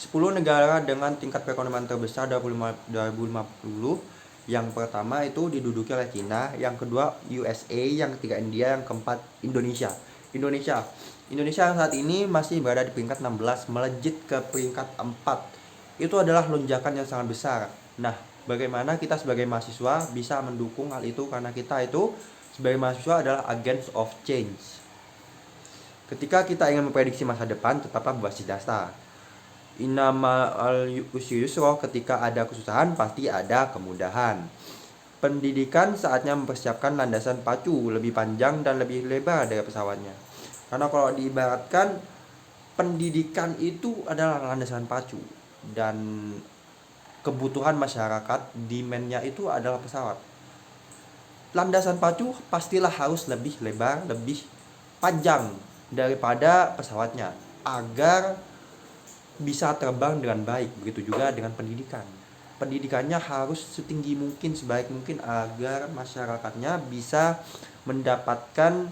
10 negara dengan tingkat perekonomian terbesar 2050. Yang pertama itu diduduki oleh China, yang kedua USA, yang ketiga India, yang keempat Indonesia. Indonesia saat ini masih berada di peringkat 16, melejit ke peringkat 4. Itu adalah lonjakan yang sangat besar. Nah, bagaimana kita sebagai mahasiswa bisa mendukung hal itu, karena kita itu sebagai mahasiswa adalah agents of change. Ketika kita ingin memprediksi masa depan, tetaplah berbasis data. Innama al-usri yusra, ketika ada kesusahan pasti ada kemudahan. Pendidikan saatnya mempersiapkan landasan pacu lebih panjang dan lebih lebar dari pesawatnya. Karena kalau diibaratkan, pendidikan itu adalah landasan pacu, dan kebutuhan masyarakat, demand-nya itu adalah pesawat. Landasan pacu pastilah harus lebih lebar, lebih panjang daripada pesawatnya agar bisa terbang dengan baik. Begitu juga dengan pendidikan. Pendidikannya harus setinggi mungkin, sebaik mungkin agar masyarakatnya bisa mendapatkan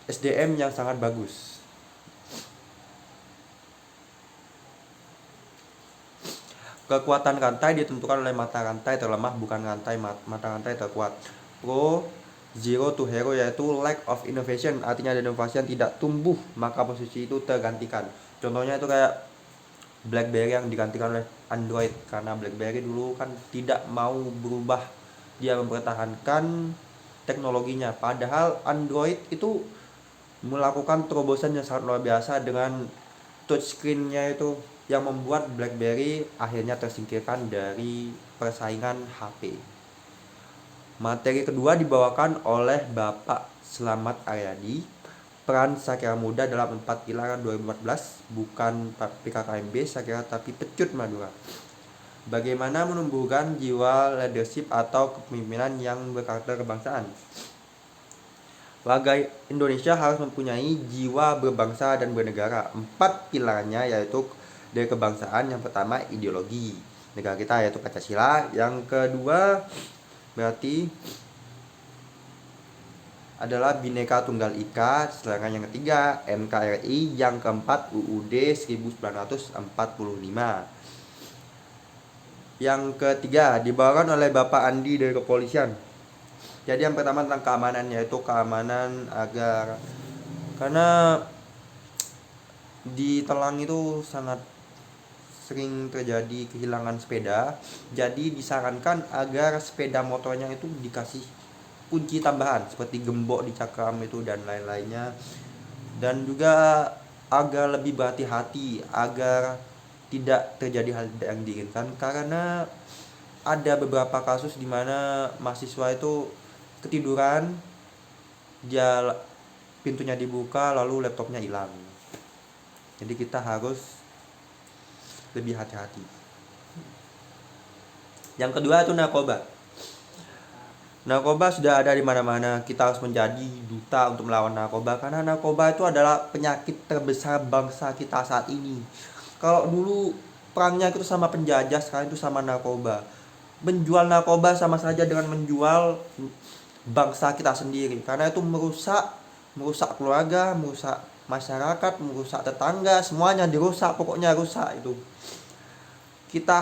SDM yang sangat bagus. Kekuatan rantai ditentukan oleh mata rantai terlemah, bukan mata rantai terkuat. Pro zero to hero, yaitu lack of innovation, artinya ada inovasi yang tidak tumbuh, maka posisi itu tergantikan. Contohnya itu kayak BlackBerry yang digantikan oleh Android, karena BlackBerry dulu kan tidak mau berubah, dia mempertahankan teknologinya. Padahal Android itu melakukan terobosan yang sangat luar biasa dengan touchscreen-nya itu, yang membuat BlackBerry akhirnya tersingkirkan dari persaingan HP. Materi kedua dibawakan oleh Bapak Slamet Aryadi. Peran Sakira Muda dalam 4 pilar 2014, bukan PKKMB Sakira tapi Pecut Madura. Bagaimana menumbuhkan jiwa leadership atau kepemimpinan yang berkarakter kebangsaan. Warga Indonesia harus mempunyai jiwa berbangsa dan bernegara. 4 pilarnya yaitu dari kebangsaan. Yang pertama ideologi negara kita yaitu Pancasila. Yang kedua berarti adalah Bhinneka Tunggal Ika. Sedangkan yang ketiga NKRI. Yang keempat UUD 1945. Yang ketiga dibawakan oleh Bapak Andi dari kepolisian. Jadi yang pertama tentang keamanan, yaitu keamanan agar, karena di Telang itu sangat sering terjadi kehilangan sepeda. Jadi disarankan agar sepeda motornya itu dikasih kunci tambahan seperti gembok di cakram itu dan lain-lainnya. Dan juga agar lebih berhati-hati agar tidak terjadi hal yang diinginkan, karena ada beberapa kasus di mana mahasiswa itu ketiduran, dia pintunya dibuka lalu laptopnya hilang. Jadi kita harus lebih hati-hati. Yang kedua itu narkoba. Narkoba sudah ada di mana-mana. Kita harus menjadi duta untuk melawan narkoba, karena narkoba itu adalah penyakit terbesar bangsa kita saat ini. Kalau dulu perangnya itu sama penjajah, sekarang itu sama narkoba. Menjual narkoba sama saja dengan menjual bangsa kita sendiri, karena itu merusak keluarga, merusak masyarakat, merusak tetangga, semuanya dirusak, pokoknya rusak itu. Kita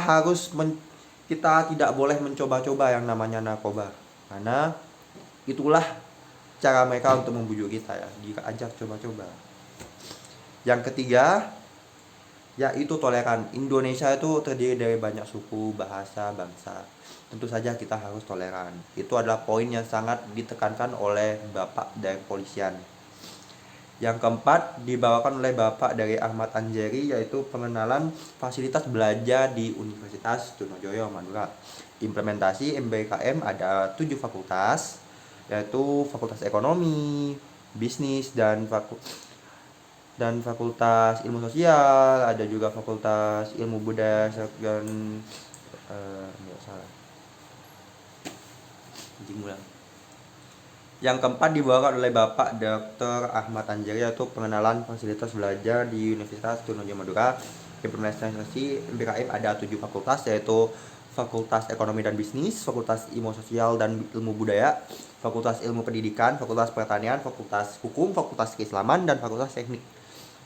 tidak boleh mencoba-coba yang namanya narkoba, karena itulah cara mereka untuk membujuk kita ya, diajak coba-coba. Yang ketiga yaitu toleran. Indonesia itu terdiri dari banyak suku, bahasa, bangsa. Tentu saja kita harus toleran. Itu adalah poin yang sangat ditekankan oleh Bapak dari kepolisian. Yang keempat dibawakan oleh Bapak dari Ahmad Anjeri, yaitu pengenalan fasilitas belajar di Universitas Trunojoyo Madura. Implementasi MBKM ada 7 fakultas, yaitu Fakultas Ekonomi, Bisnis, dan Fakultas Ilmu Sosial, ada juga Fakultas Ilmu Budaya dan Yang keempat dibawakan oleh Bapak Dr. Ahmad Anjari, yaitu pengenalan fasilitas belajar di Universitas Trunojoyo Madura. Implementasi MBKM ada 7 fakultas, yaitu Fakultas Ekonomi dan Bisnis, Fakultas Ilmu Sosial dan Ilmu Budaya, Fakultas Ilmu Pendidikan, Fakultas Pertanian, Fakultas Hukum, Fakultas Keislaman, dan Fakultas Teknik.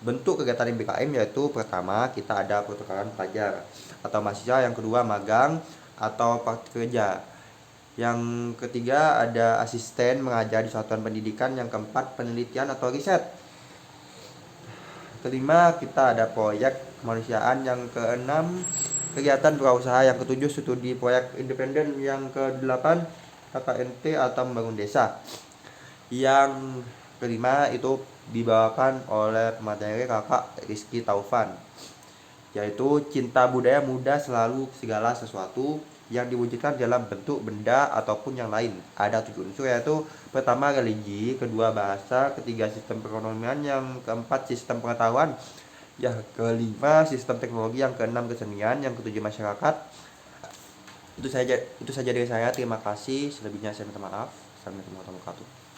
Bentuk kegiatan MBKM yaitu pertama kita ada pertukaran pelajar atau mahasiswa, yang kedua magang atau praktik kerja, yang ketiga ada asisten mengajar di satuan pendidikan, yang keempat penelitian atau riset, kelima kita ada proyek kemanusiaan, yang keenam kegiatan wirausaha, yang ketujuh studi proyek independen, yang kedelapan KKNT atau membangun desa, yang kelima itu dibawakan oleh pemateri kakak Rizky Taufan, yaitu cinta budaya muda selalu segala sesuatu yang diwujudkan dalam bentuk benda ataupun yang lain. Ada 7 unsur, yaitu pertama religi, kedua bahasa, ketiga sistem perekonomian, yang keempat sistem pengetahuan, yang kelima sistem teknologi, yang keenam kesenian, yang ketujuh masyarakat. Itu saja dari saya. Terima kasih. Selebihnya saya minta maaf. Assalamualaikum warahmatullahi wabarakatuh.